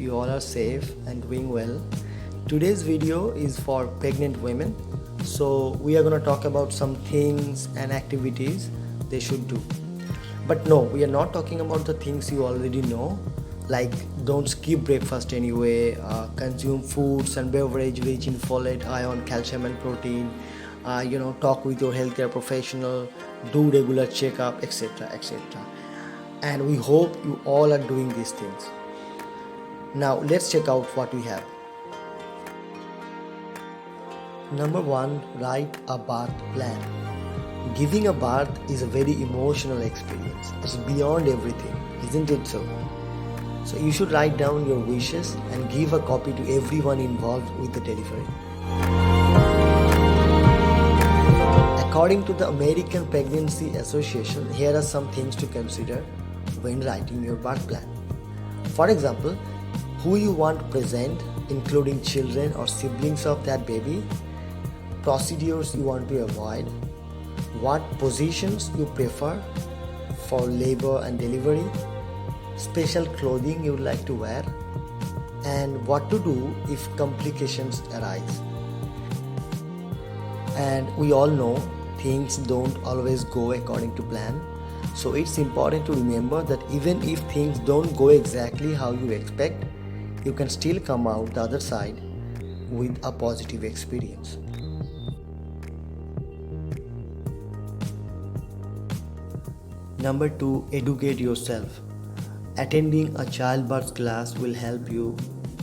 you all are safe and doing well. Today's video is for pregnant women. So we are going to talk about some things and activities they should do. But no, we are not talking about the things you already know, like don't skip breakfast anyway, consume foods and beverage rich in folate, iron, calcium and protein, talk with your healthcare professional, do regular checkup, etc. etc. And we hope you all are doing these things. Now let's check out what we have. Number 1, write a birth plan. Giving a birth is a very emotional experience. It's beyond everything, isn't it so? So you should write down your wishes and give a copy to everyone involved with the delivery. According to the American Pregnancy Association, here are some things to consider when writing your birth plan. For example, who you want present, including children or siblings of that baby, procedures you want to avoid, what positions you prefer for labor and delivery, special clothing you would like to wear, and what to do if complications arise. And we all know things don't always go according to plan. So it's important to remember that even if things don't go exactly how you expect, you can still come out the other side with a positive experience. Number 2, educate yourself. Attending a childbirth class will help you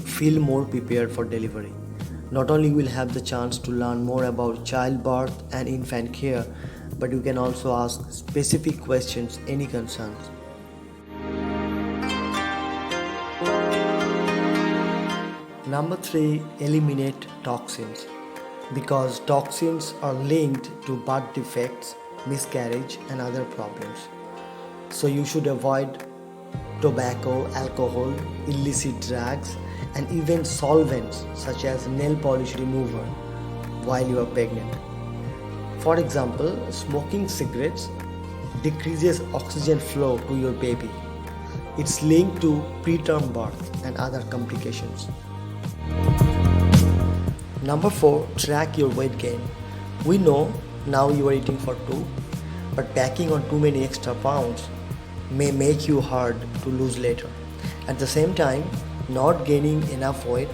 feel more prepared for delivery. Not only will have the chance to learn more about childbirth and infant care, but you can also ask specific questions, any concerns. Number 3, eliminate toxins. Because toxins are linked to birth defects, miscarriage and other problems. So you should avoid tobacco, alcohol, illicit drugs and even solvents such as nail polish remover while you are pregnant. For example, smoking cigarettes decreases oxygen flow to your baby. It's linked to preterm birth and other complications. Number 4, track your weight gain. We know now you are eating for 2, but packing on too many extra pounds may make you hard to lose later. At the same time, not gaining enough weight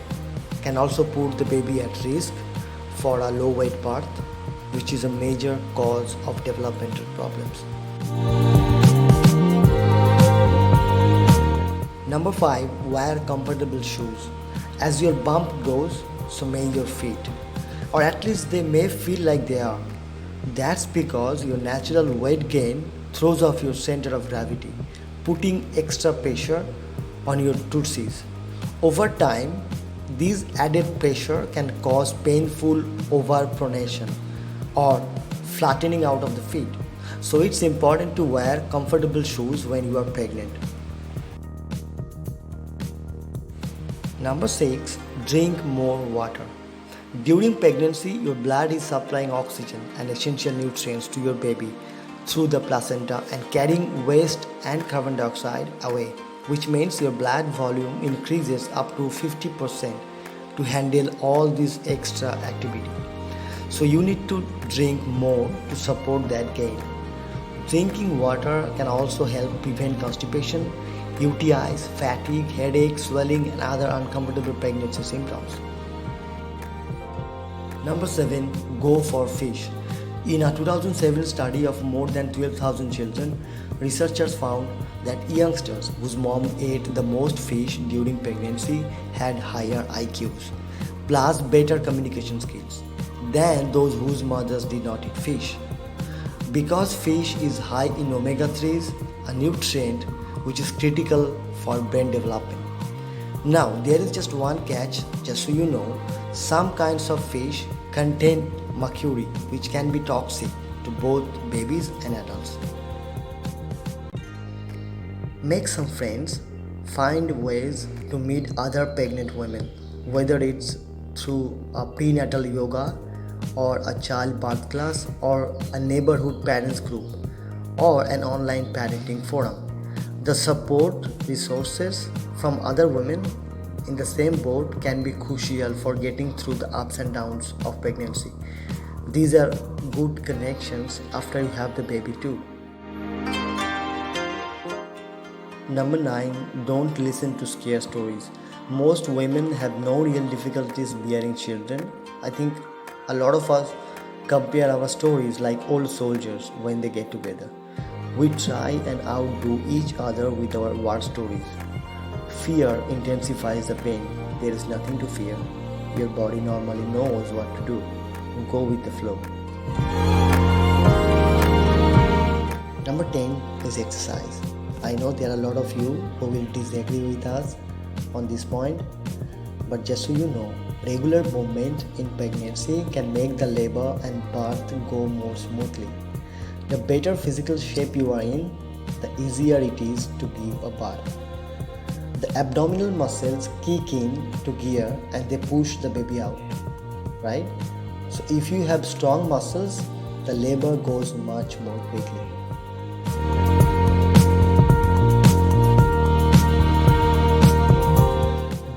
can also put the baby at risk for a low weight birth, which is a major cause of developmental problems. Number 5, wear comfortable shoes. As your bump grows, so may your feet, or at least they may feel like they are. That's because your natural weight gain throws off your center of gravity, putting extra pressure on your tootsies. Over time, this added pressure can cause painful overpronation or flattening out of the feet. So it's important to wear comfortable shoes when you are pregnant. Number 6, drink more water. During pregnancy, your blood is supplying oxygen and essential nutrients to your baby through the placenta and carrying waste and carbon dioxide away, which means your blood volume increases up to 50% to handle all this extra activity. So you need to drink more to support that gain. Drinking water can also help prevent constipation, UTIs, fatigue, headache, swelling and other uncomfortable pregnancy symptoms. Number 7, go for fish. In a 2007 study of more than 12,000 children, researchers found that youngsters whose mom ate the most fish during pregnancy had higher IQs, plus better communication skills than those whose mothers did not eat fish. Because fish is high in omega-3s, a nutrient which is critical for brain development. Now, there is just one catch, just so you know, some kinds of fish contain mercury, which can be toxic to both babies and adults. Make some friends, find ways to meet other pregnant women, whether it's through a prenatal yoga or a childbirth class or a neighborhood parents group or an online parenting forum. The support resources from other women in the same boat can be crucial for getting through the ups and downs of pregnancy. These are good connections after you have the baby too. Number 9. Don't listen to scare stories. Most women have no real difficulties bearing children. I think a lot of us compare our stories like old soldiers when they get together. We try and outdo each other with our war stories. Fear intensifies the pain. There is nothing to fear. Your body normally knows what to do. Go with the flow. Number 10 is exercise. I know there are a lot of you who will disagree with us on this point, but just so you know, regular movement in pregnancy can make the labor and birth go more smoothly. The better physical shape you are in, the easier it is to give a birth. The abdominal muscles kick in to gear and they push the baby out, right? So if you have strong muscles, the labor goes much more quickly.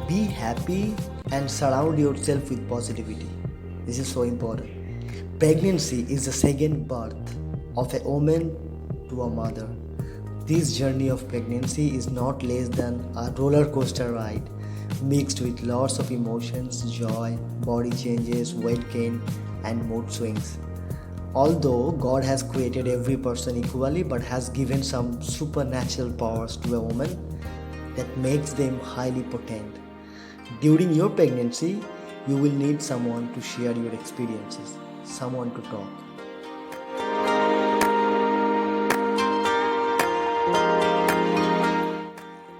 Be happy and surround yourself with positivity. This is so important. Pregnancy is the second birth of a woman to a mother. This journey of pregnancy is not less than a roller coaster ride, mixed with lots of emotions, joy, body changes, weight gain, and mood swings. Although God has created every person equally but has given some supernatural powers to a woman that makes them highly potent. During your pregnancy, you will need someone to share your experiences, someone to talk.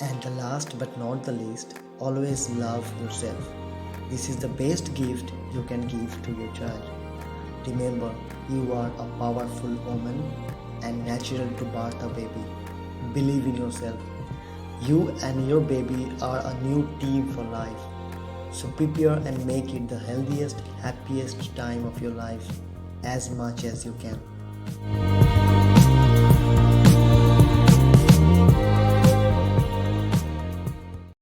And the last but not the least, always love yourself. This is the best gift you can give to your child. Remember, you are a powerful woman and natural to birth a baby. Believe in yourself. You and your baby are a new team for life. So prepare and make it the healthiest, happiest time of your life as much as you can.